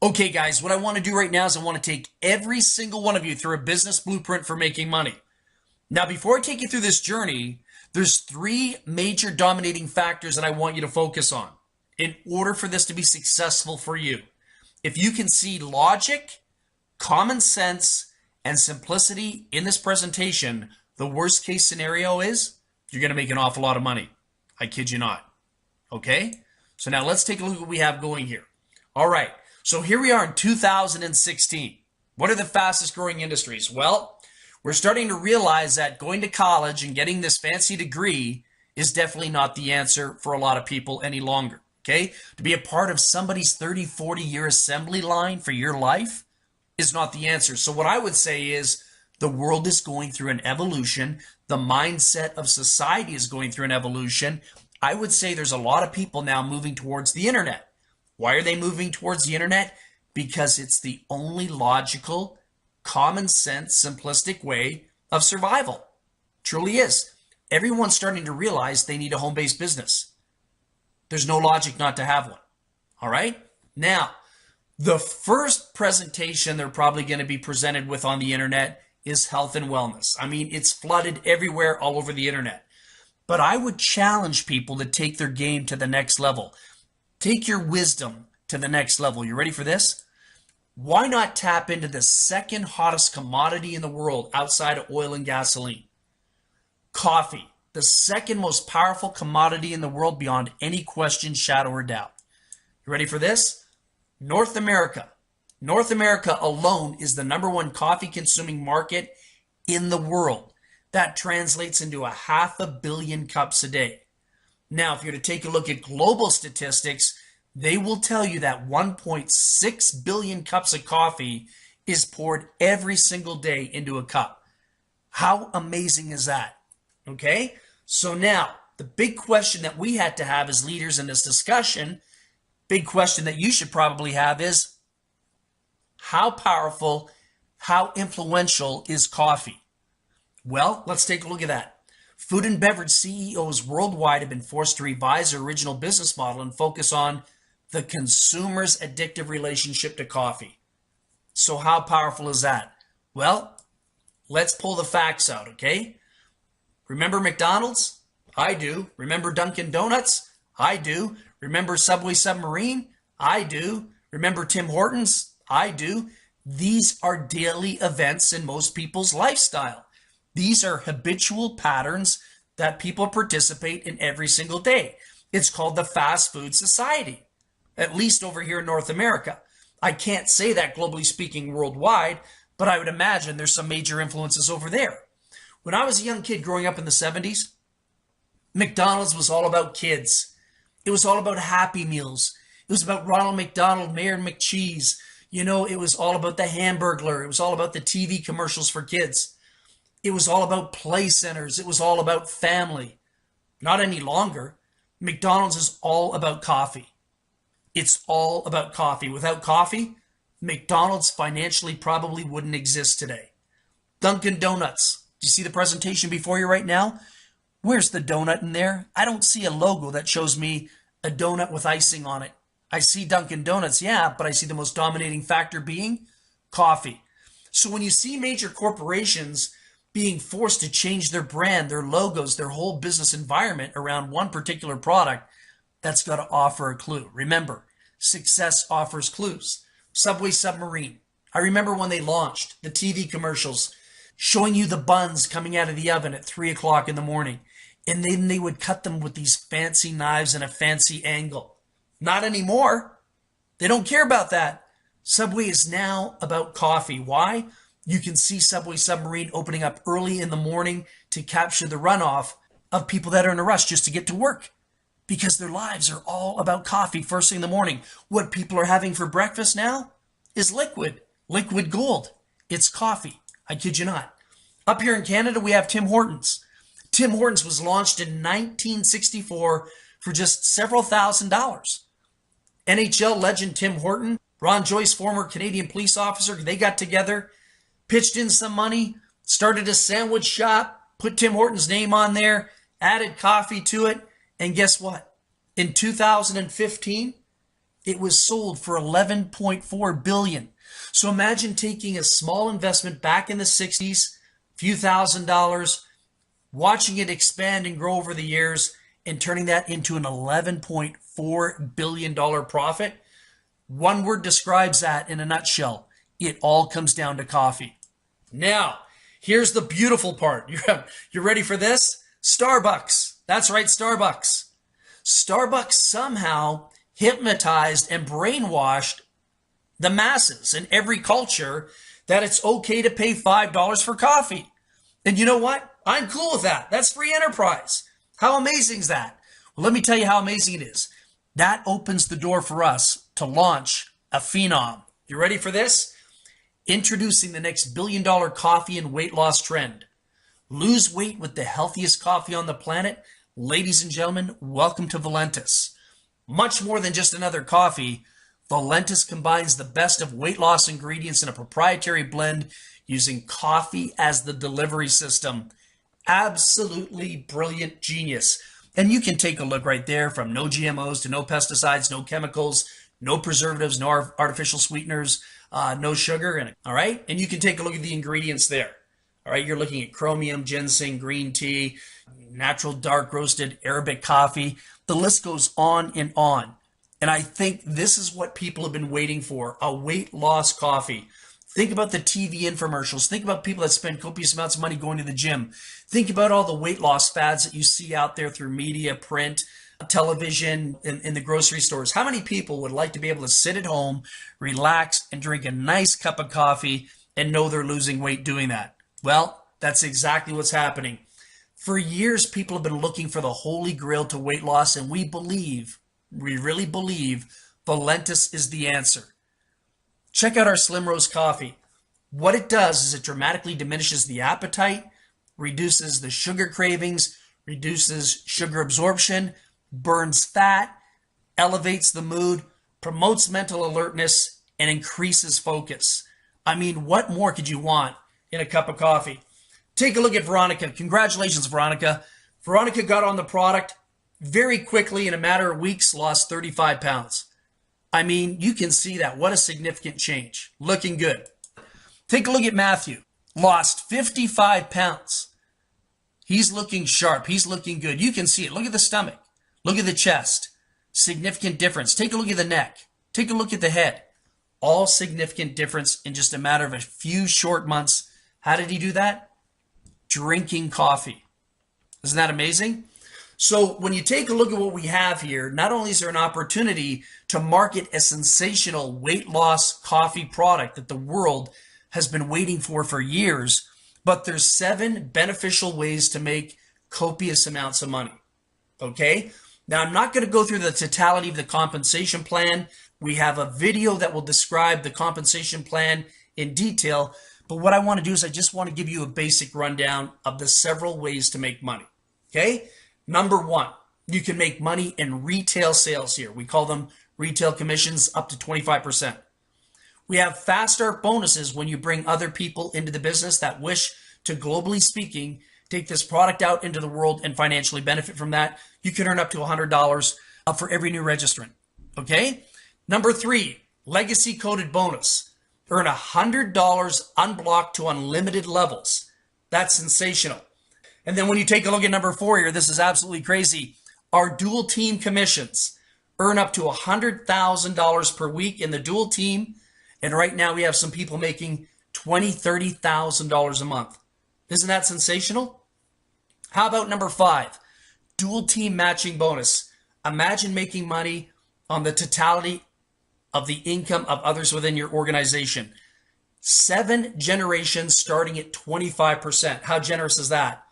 Okay, guys, what I want to do right now is I want to take every single one of you through a business blueprint for making money. Now, before I take you through this journey, there's three major dominating factors that I want you to focus on in order for this to be successful for you. If you can see logic, common sense, and simplicity in this presentation, the worst case scenario is you're going to make an awful lot of money. I kid you not. Okay? So now let's take a look at what we have going here. All right. So here we are in 2016. What are the fastest growing industries? Well, we're starting to realize that going to college and getting this fancy degree is definitely not the answer for a lot of people any longer. Okay? To be a part of somebody's 30, 40-year assembly line for your life is not the answer. So what I would say is the world is going through an evolution. The mindset of society is going through an evolution. I would say there's a lot of people now moving towards the internet. Why are they moving towards the internet? Because it's the only logical, common sense, simplistic way of survival. Truly is. Everyone's starting to realize they need a home-based business. There's no logic not to have one. All right? Now, the first presentation they're probably going to be presented with on the internet is health and wellness. I mean, it's flooded everywhere all over the internet. But I would challenge people to take their game to the next level. Take your wisdom to the next level. You ready for this? Why not tap into the second hottest commodity in the world outside of oil and gasoline? Coffee, the second most powerful commodity in the world beyond any question, shadow, or doubt. You ready for this? North America. North America alone is the #1 coffee consuming market in the world. That translates into 500 million cups a day. Now, if you're to take a look at global statistics, they will tell you that 1.6 billion cups of coffee is poured every single day into a cup. How amazing is that? Okay? So now, the big question that we had to have as leaders in this discussion, big question that you should probably have is, how powerful, how influential is coffee? Well, let's take a look at that. Food and beverage CEOs worldwide have been forced to revise their original business model and focus on the consumer's addictive relationship to coffee. So how powerful is that? Well, let's pull the facts out, okay? Remember McDonald's? I do. Remember Dunkin' Donuts? I do. Remember Subway Submarine? I do. Remember Tim Hortons? I do. These are daily events in most people's lifestyle. These are habitual patterns that people participate in every single day. It's called the fast food society, at least over here in North America. I can't say that globally speaking worldwide, but I would imagine there's some major influences over there. When I was a young kid growing up in the 70s, McDonald's was all about kids. It was all about Happy Meals. It was about Ronald McDonald, Mayor McCheese. You know, it was all about the Hamburglar. It was all about the TV commercials for kids. It was all about play centers. It was all about family. Not any longer. McDonald's is all about coffee. It's all about coffee. Without coffee, McDonald's financially probably wouldn't exist today. Dunkin' Donuts. Do you see the presentation before you right now? Where's the donut in there? I don't see a logo that shows me a donut with icing on it. I see Dunkin' Donuts, yeah, but I see the most dominating factor being coffee. So when you see major corporations being forced to change their brand, their logos, their whole business environment around one particular product, that's got to offer a clue. Remember, success offers clues. Subway Submarine. I remember when they launched the TV commercials showing you the buns coming out of the oven at 3 o'clock in the morning. And then they would cut them with these fancy knives and a fancy angle. Not anymore. They don't care about that. Subway is now about coffee. Why? You can see Subway Submarine opening up early in the morning to capture the runoff of people that are in a rush just to get to work, because their lives are all about coffee first thing in the morning. What people are having for breakfast now is liquid gold. It's coffee. I kid you not. Up here in Canada, we have Tim Hortons. Tim Hortons was launched in 1964 for just several $1,000s. NHL legend Tim Horton, Ron Joyce, former Canadian police officer, they got together, pitched in some money, started a sandwich shop, put Tim Hortons' name on there, added coffee to it, and guess what? In 2015, It was sold for 11.4 billion. So imagine taking a small investment back in the 60s, few $1,000s, watching it expand and grow over the years, and turning that into an $11.4 billion profit. One word describes that in a nutshell. It all comes down to coffee. Now, here's the beautiful part. You're ready for this? Starbucks. That's right, Starbucks. Starbucks somehow hypnotized and brainwashed the masses in every culture that it's okay to pay $5 for coffee. And you know what? I'm cool with that. That's free enterprise. How amazing is that? Well, let me tell you how amazing it is. That opens the door for us to launch a phenom. You ready for this? Introducing the next billion-dollar coffee and weight loss trend. Lose weight with the healthiest coffee on the planet. Ladies and gentlemen, welcome to Valentus. Much more than just another coffee, Valentus combines the best of weight loss ingredients in a proprietary blend using coffee as the delivery system. Absolutely brilliant genius. And you can take a look right there, from no GMOs to no pesticides, no chemicals, no preservatives, no artificial sweeteners, no sugar in it. All right. And you can take a look at the ingredients there. All right. You're looking at chromium, ginseng, green tea, natural dark roasted Arabic coffee. The list goes on and on. And I think this is what people have been waiting for, a weight loss coffee. Think about the TV infomercials. Think about people that spend copious amounts of money going to the gym. Think about all the weight loss fads that you see out there through media, print, television, in the grocery stores. How many people would like to be able to sit at home, relax, and drink a nice cup of coffee and know they're losing weight doing that? Well, that's exactly what's happening. For years, people have been looking for the holy grail to weight loss, and we really believe Valentus is the answer. Check out our Slim Roast coffee. What it does is it dramatically diminishes the appetite, reduces the sugar cravings, reduces sugar absorption, burns fat, elevates the mood, promotes mental alertness, and increases focus. I mean, what more could you want in a cup of coffee? Take a look at Veronica. Congratulations, Veronica. Veronica got on the product very quickly, in a matter of weeks, lost 35 pounds. I mean, you can see that. What a significant change. Looking good. Take a look at Matthew. Lost 55 pounds. He's looking sharp. He's looking good. You can see it. Look at the stomach. Look at the chest. Significant difference. Take a look at the neck. Take a look at the head. All significant difference in just a matter of a few short months. How did he do that? Drinking coffee. Isn't that amazing? So when you take a look at what we have here, not only is there an opportunity to market a sensational weight loss coffee product that the world has been waiting for years, but there's 7 beneficial ways to make copious amounts of money. Okay? Now, I'm not going to go through the totality of the compensation plan. We have a video that will describe the compensation plan in detail, but what I want to do is I just want to give you a basic rundown of the several ways to make money. Okay? Number 1, you can make money in retail sales here. We call them retail commissions, up to 25%. We have fast start bonuses when you bring other people into the business that wish to, globally speaking, take this product out into the world and financially benefit from that. You can earn up to $100 for every new registrant. Okay? Number 3, legacy coded bonus. Earn $100 unblocked to unlimited levels. That's sensational. And then when you take a look at number 4 here, this is absolutely crazy. Our dual team commissions earn up to $100,000 per week in the dual team. And right now we have some people making $20,000, $30,000 a month. Isn't that sensational? How about number 5, dual team matching bonus? Imagine making money on the totality of the income of others within your organization. 7 generations starting at 25%. How generous is that?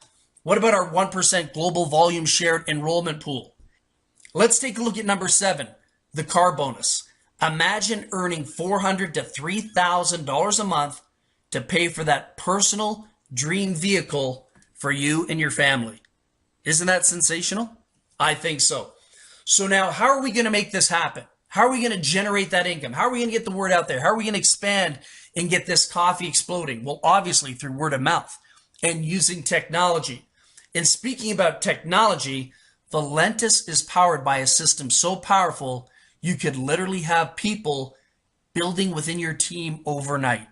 What about our 1% global volume shared enrollment pool? Let's take a look at number 7, the car bonus. Imagine earning $400 to $3,000 a month to pay for that personal dream vehicle for you and your family. Isn't that sensational? I think so. So now, how are we going to make this happen? How are we going to generate that income? How are we going to get the word out there? How are we going to expand and get this coffee exploding? Well, obviously through word of mouth and using technology. And speaking about technology, Valentus is powered by a system so powerful, You could literally have people building within your team overnight.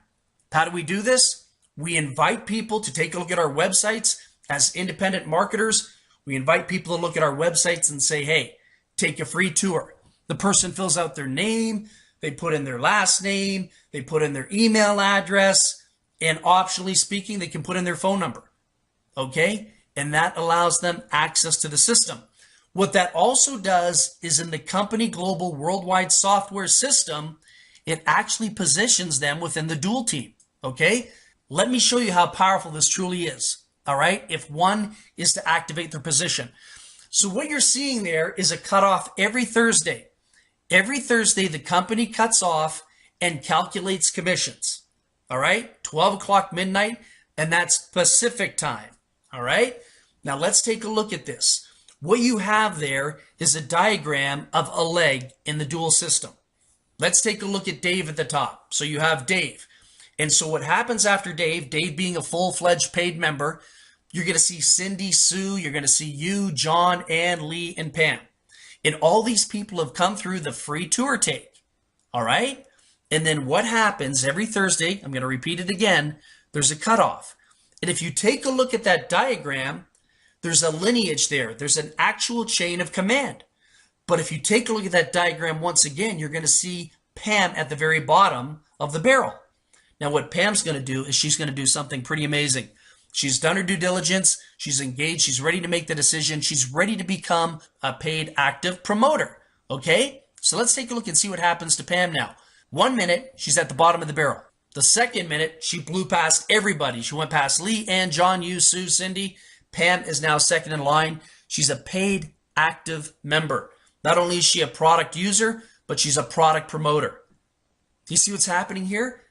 How do we do this? We invite people to take a look at our websites as independent marketers. We invite people to look at our websites and say, hey, take a free tour. The person fills out their name, they put in their last name, they put in their email address, and optionally speaking, they can put in their phone number. Okay? And that allows them access to the system. What that also does is in the company global worldwide software system, it actually positions them within the dual team. Okay? Let me show you how powerful this truly is. All right? If one is to activate their position. So what you're seeing there is a cutoff every Thursday. Every Thursday, the company cuts off and calculates commissions. All right? 12 o'clock midnight, and that's Pacific time. All right? Now let's take a look at this. What you have there is a diagram of a leg in the dual system. Let's take a look at Dave at the top. So you have Dave. And so what happens after Dave, Dave being a full-fledged paid member, you're going to see Cindy, Sue, you're going to see you, John, Ann, Lee, and Pam. And all these people have come through the free tour take. All right? And then what happens every Thursday, I'm going to repeat it again, there's a cutoff. And if you take a look at that diagram, there's a lineage there. There's an actual chain of command. But if you take a look at that diagram once again, you're going to see Pam at the very bottom of the barrel. Now what Pam's going to do is she's going to do something pretty amazing. She's done her due diligence. She's engaged. She's ready to make the decision. She's ready to become a paid active promoter. Okay? So let's take a look and see what happens to Pam now. 1 minute, she's at the bottom of the barrel. The second minute, she blew past everybody. She went past Lee, Ann, John, you, Sue, Cindy. Pam is now second in line. She's a paid active member. Not only is she a product user, but she's a product promoter. Do you see what's happening here?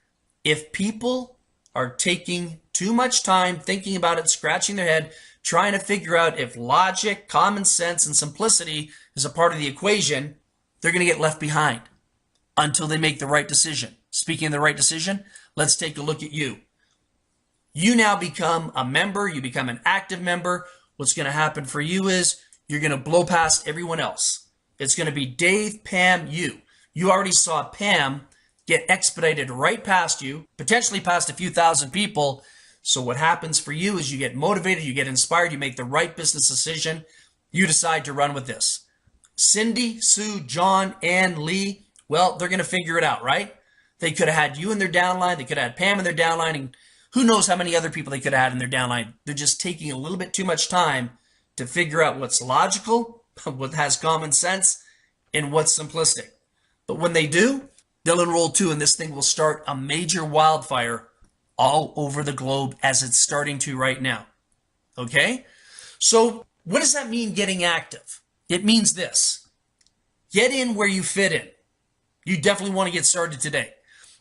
If people are taking too much time thinking about it, scratching their head, trying to figure out if logic, common sense, and simplicity is a part of the equation, they're going to get left behind until they make the right decision. Speaking of the right decision, let's take a look at you. You now become a member. You become an active member. What's going to happen for you is you're going to blow past everyone else. It's going to be Dave, Pam, you. You already saw Pam get expedited right past you, potentially past a few thousand people. So what happens for you is you get motivated, you get inspired, you make the right business decision. You decide to run with this. Cindy, Sue, John, Ann, Lee, well, they're going to figure it out, right? They could have had you in their downline. They could have had Pam in their downline. And who knows how many other people they could have had in their downline. They're just taking a little bit too much time to figure out what's logical, what has common sense, and what's simplistic. But when they do, they'll enroll too, and this thing will start a major wildfire all over the globe as it's starting to right now. Okay? So what does that mean, getting active? It means this. Get in where you fit in. You definitely want to get started today.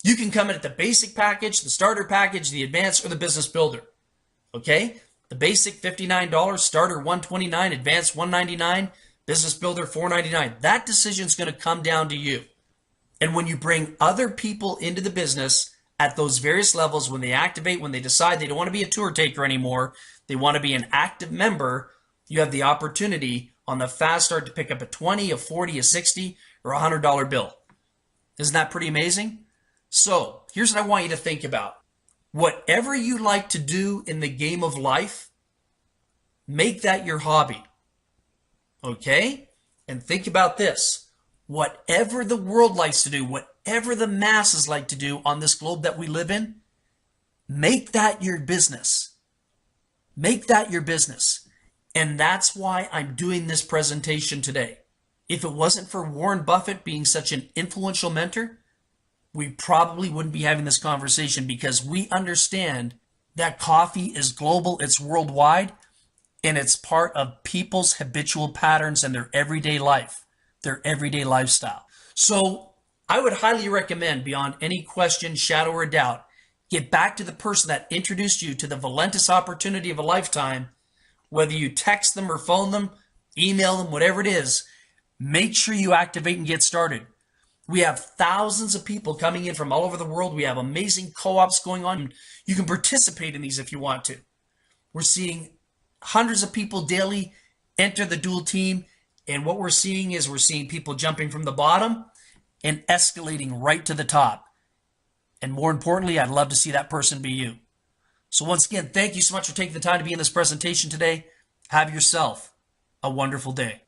You can come in at the basic package, the starter package, the advanced, or the business builder. Okay? The basic, $59, starter, $129, advanced, $199, business builder, $499. That decision is going to come down to you. And when you bring other people into the business at those various levels, when they activate, when they decide they don't want to be a tour taker anymore, they want to be an active member, you have the opportunity on the fast start to pick up a $20, a $40, a $60, or a $100 bill. Isn't that pretty amazing? So here's what I want you to think about. Whatever you like to do in the game of life, make that your hobby. Okay? And think about this. Whatever the world likes to do, whatever the masses like to do on this globe that we live in, make that your business. Make that your business. And that's why I'm doing this presentation today. If it wasn't for Warren Buffett being such an influential mentor, we probably wouldn't be having this conversation, because we understand that coffee is global, it's worldwide, and it's part of people's habitual patterns and their everyday life, their everyday lifestyle. So I would highly recommend, beyond any question, shadow, or doubt, get back to the person that introduced you to the Valentus opportunity of a lifetime. Whether you text them or phone them, email them, whatever it is, make sure you activate and get started. We have thousands of people coming in from all over the world. We have amazing co-ops going on. You can participate in these if you want to. We're seeing hundreds of people daily enter the dual team, And what we're seeing is we're seeing people jumping from the bottom and escalating right to the top. And more importantly, I'd love to see that person be you. So once again, thank you so much for taking the time to be in this presentation today. Have yourself a wonderful day.